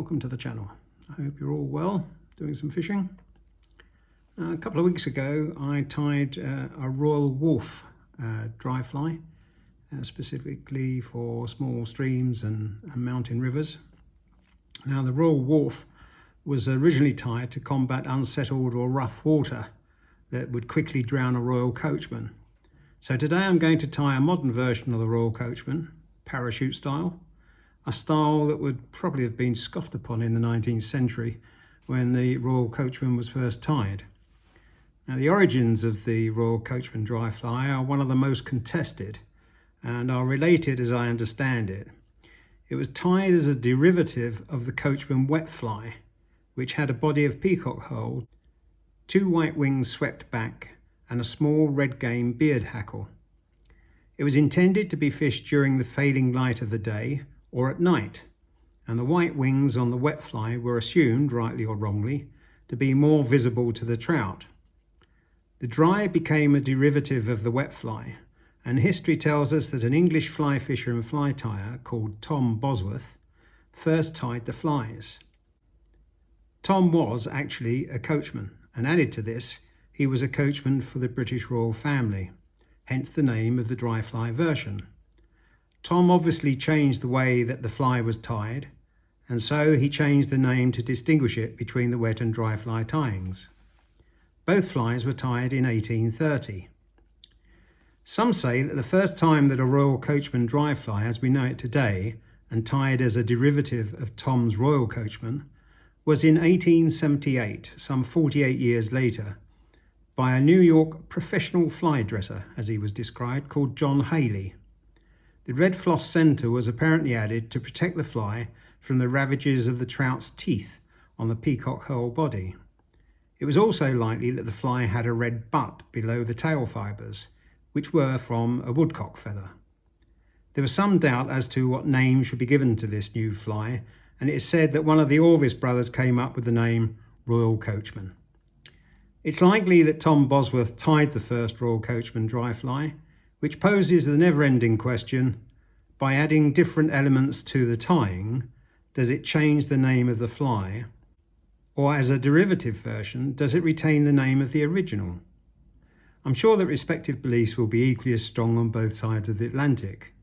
welcome to the channel. I hope you're all well, doing some fishing. A couple of weeks ago I tied a Royal Wolf dry fly, specifically for small streams and mountain rivers. Now the Royal Wolf was originally tied to combat unsettled or rough water that would quickly drown a Royal Coachman. So today I'm going to tie a modern version of the Royal Coachman, parachute style, a style that would probably have been scoffed upon in the 19th century when the Royal Coachman was first tied. Now the origins of the Royal Coachman dry fly are one of the most contested and are related as I understand it. It was tied as a derivative of the Coachman wet fly, which had a body of peacock herl, two white wings swept back and a small red game beard hackle. It was intended to be fished during the failing light of the day or at night, and the white wings on the wet fly were assumed, rightly or wrongly, to be more visible to the trout. The dry became a derivative of the wet fly, and history tells us that an English fly fisher and fly tyer called Tom Bosworth first tied the flies. Tom was actually a coachman, and added to this, he was a coachman for the British royal family, hence the name of the dry fly version. Tom obviously changed the way that the fly was tied, and so he changed the name to distinguish it between the wet and dry fly tyings. Both flies were tied in 1830. Some say that the first time that a Royal Coachman dry fly as we know it today, and tied as a derivative of Tom's Royal Coachman, was in 1878, some 48 years later, by a New York professional fly dresser, as he was described, called John Haley. The red floss centre was apparently added to protect the fly from the ravages of the trout's teeth on the peacock herl body. It was also likely that the fly had a red butt below the tail fibres, which were from a woodcock feather. There was some doubt as to what name should be given to this new fly, and it is said that one of the Orvis brothers came up with the name Royal Coachman. It's likely that Tom Bosworth tied the first Royal Coachman dry fly, which poses the never-ending question, by adding different elements to the tying, does it change the name of the fly? Or as a derivative version, does it retain the name of the original? I'm sure that respective beliefs will be equally as strong on both sides of the Atlantic.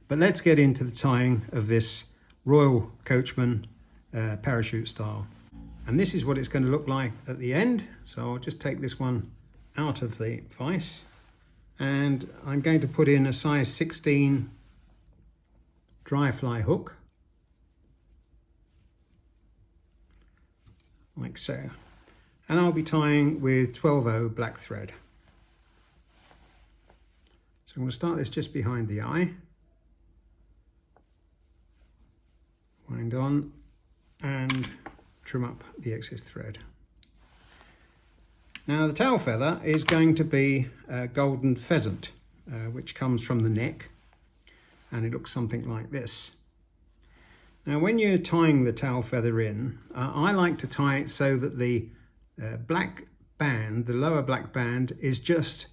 But let's get into the tying of this Royal Coachman parachute style. And this is what it's going to look like at the end. So I'll just take this one out of the vise. And I'm going to put in a size 16 dry fly hook, like so. And I'll be tying with 12/0 black thread. So I'm going to start this just behind the eye, wind on and trim up the excess thread. Now the tail feather is going to be a golden pheasant, which comes from the neck, and it looks something like this. Now when you're tying the tail feather in, I like to tie it so that the black band, the lower black band, is just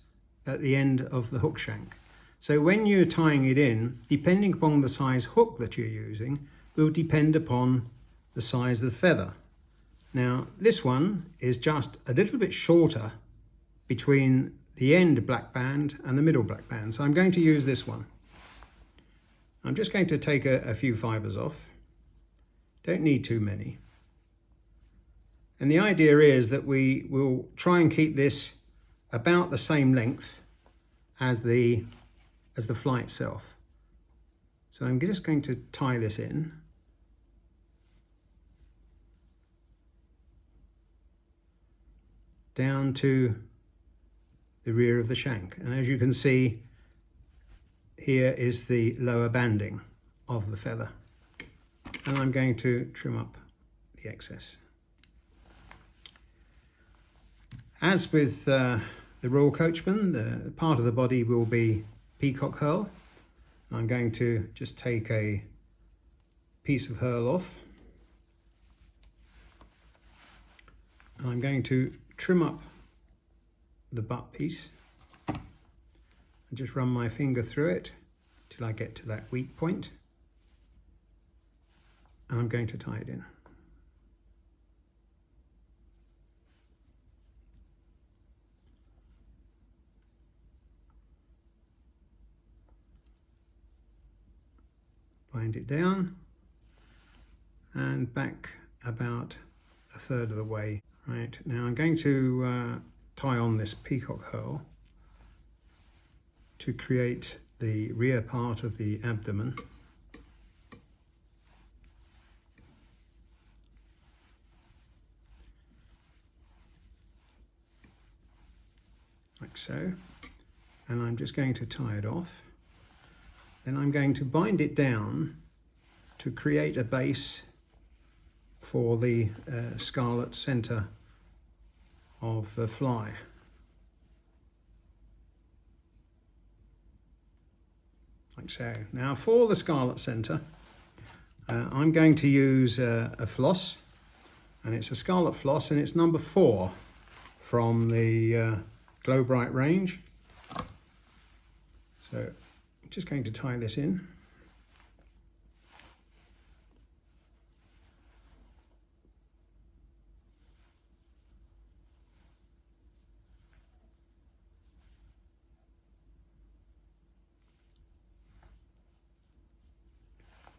at the end of the hook shank. So when you're tying it in, depending upon the size hook that you're using, will depend upon the size of the feather. Now this one is just a little bit shorter between the end black band and the middle black band, so I'm going to use this one. I'm just going to take a few fibres off, don't need too many. And the idea is that we will try and keep this about the same length as the fly itself. So I'm just going to tie this in. Down to the rear of the shank, and as you can see, here is the lower banding of the feather, and I'm going to trim up the excess. As with the Royal Coachman, the part of the body will be peacock herl. I'm going to just take a piece of herl off. I'm going to trim up the butt piece and just run my finger through it till I get to that weak point, and I'm going to tie it in. bind it down and back about a third of the way. Right, now I'm going to tie on this peacock herl to create the rear part of the abdomen. Like so, and I'm just going to tie it off. Then I'm going to bind it down to create a base for the scarlet center of the fly. Like so. Now for the scarlet center, I'm going to use a floss, and it's a scarlet floss, and it's number 4 from the Glow Bright range. So I'm just going to tie this in.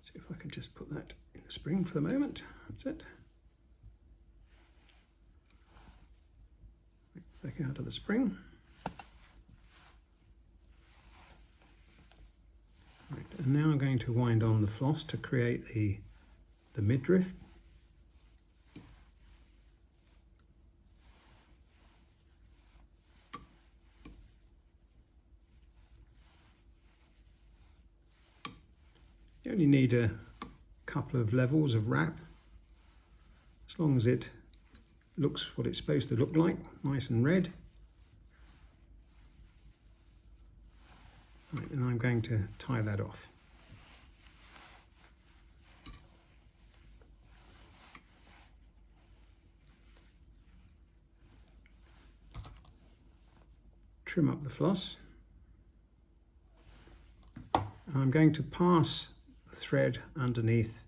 See if I can just put that in the spring for the moment. That's it. Back out of the spring. Right, and now I'm going to wind on the floss to create the midriff. You only need a couple of levels of wrap, as long as it looks what it's supposed to look like, nice and red. Right, and I'm going to tie that off. Trim up the floss. And I'm going to pass the thread underneath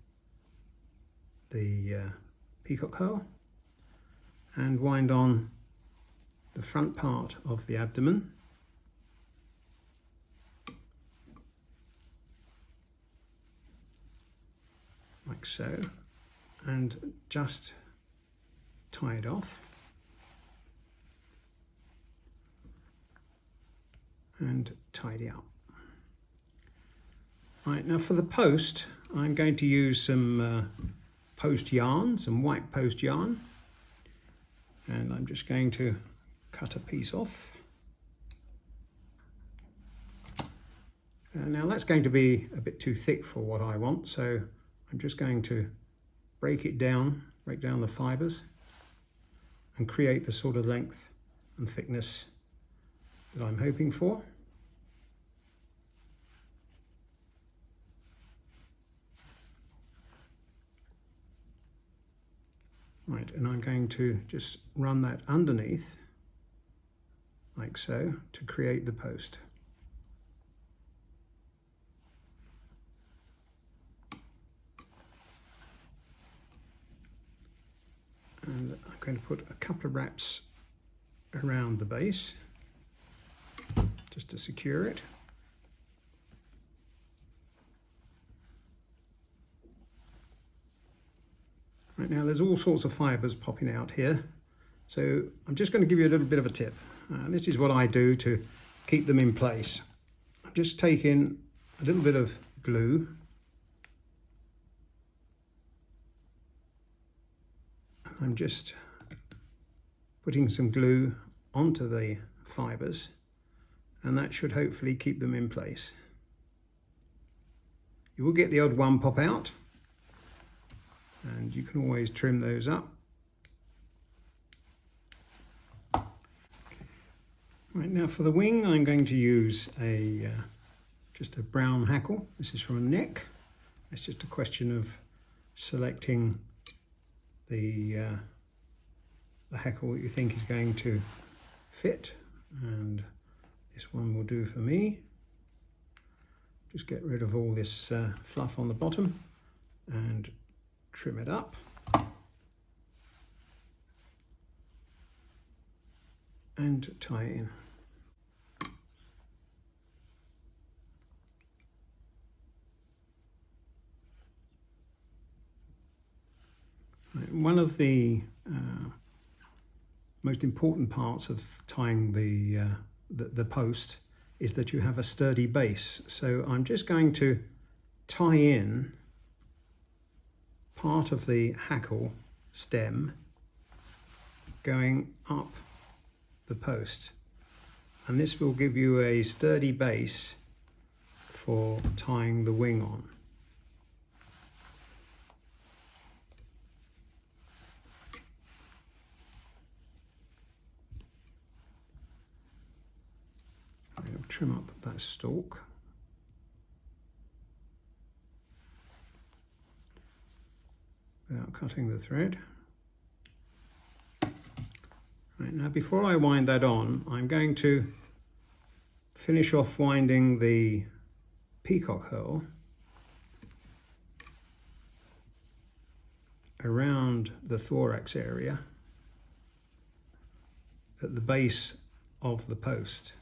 the peacock herl and wind on the front part of the abdomen. Like so, and just tie it off. And tidy up. Right, now for the post, I'm going to use some post yarn, some white post yarn, and I'm just going to cut a piece off. Now that's going to be a bit too thick for what I want, so I'm just going to break down the fibres and create the sort of length and thickness that I'm hoping for. Right, and I'm going to just run that underneath, like so, to create the post. And I'm going to put a couple of wraps around the base, just to secure it. Right, now there's all sorts of fibres popping out here, so I'm just going to give you a little bit of a tip. This is what I do to keep them in place. I'm just taking a little bit of glue and I'm just putting some glue onto the fibres, and that should hopefully keep them in place. You will get the odd one pop out, and you can always trim those up. Right, now for the wing, I'm going to use just a brown hackle. This is from a neck. It's just a question of selecting the hackle that you think is going to fit, and this one will do for me. Just get rid of all this fluff on the bottom and trim it up. And tie it in. one of the most important parts of tying the post is that you have a sturdy base. So I'm just going to tie in part of the hackle stem going up the post, and this will give you a sturdy base for tying the wing on. I'll trim up that stalk. Without cutting the thread. Right, now before I wind that on, I'm going to finish off winding the peacock herl around the thorax area at the base of the post.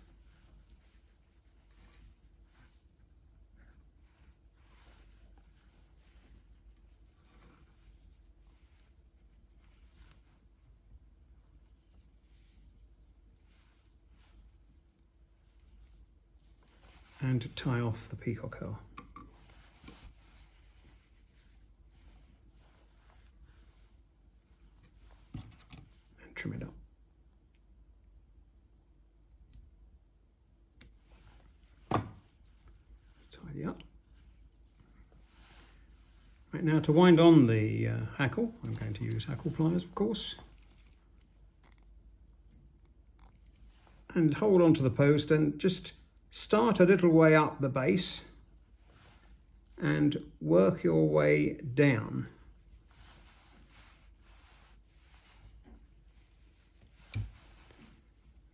And to tie off the peacock herl. And trim it up. Tidy up. Right, now to wind on the hackle, I'm going to use hackle pliers, of course. And hold onto the post and just start a little way up the base and work your way down.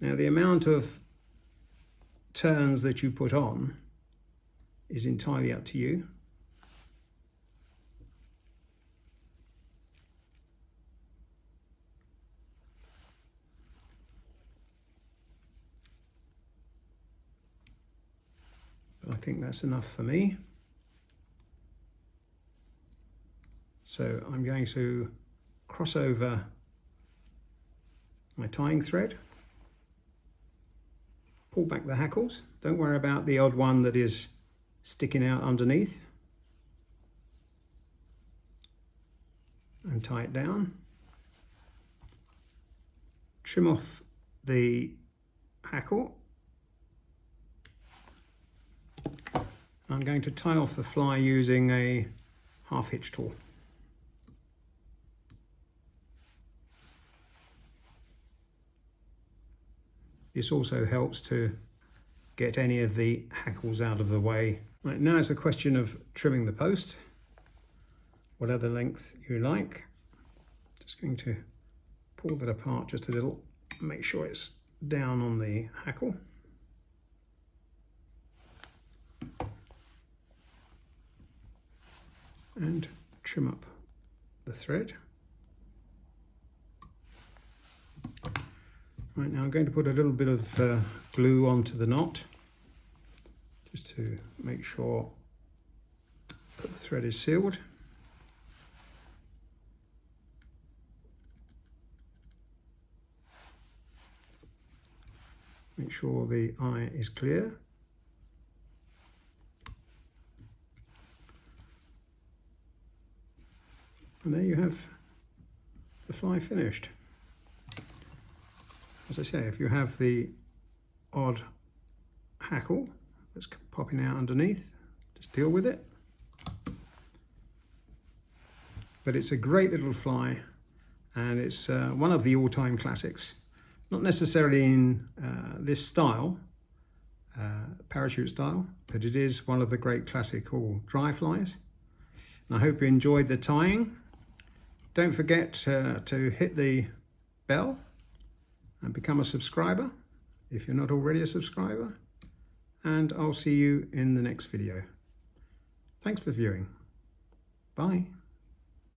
Now the amount of turns that you put on is entirely up to you. I think that's enough for me. So I'm going to cross over my tying thread, pull back the hackles. Don't worry about the odd one that is sticking out underneath, and tie it down. Trim off the hackle. I'm going to tie off the fly using a half hitch tool. This also helps to get any of the hackles out of the way. Right, now it's a question of trimming the post, whatever length you like. Just going to pull that apart just a little, make sure it's down on the hackle. And trim up the thread. Right, now I'm going to put a little bit of glue onto the knot just to make sure that the thread is sealed. Make sure the eye is clear. And there you have the fly finished. As I say, if you have the odd hackle that's popping out underneath, just deal with it. But it's a great little fly, and it's one of the all-time classics. Not necessarily in this style, parachute style, but it is one of the great classical dry flies. And I hope you enjoyed the tying. Don't forget to hit the bell and become a subscriber if you're not already a subscriber. And I'll see you in the next video. Thanks for viewing. Bye.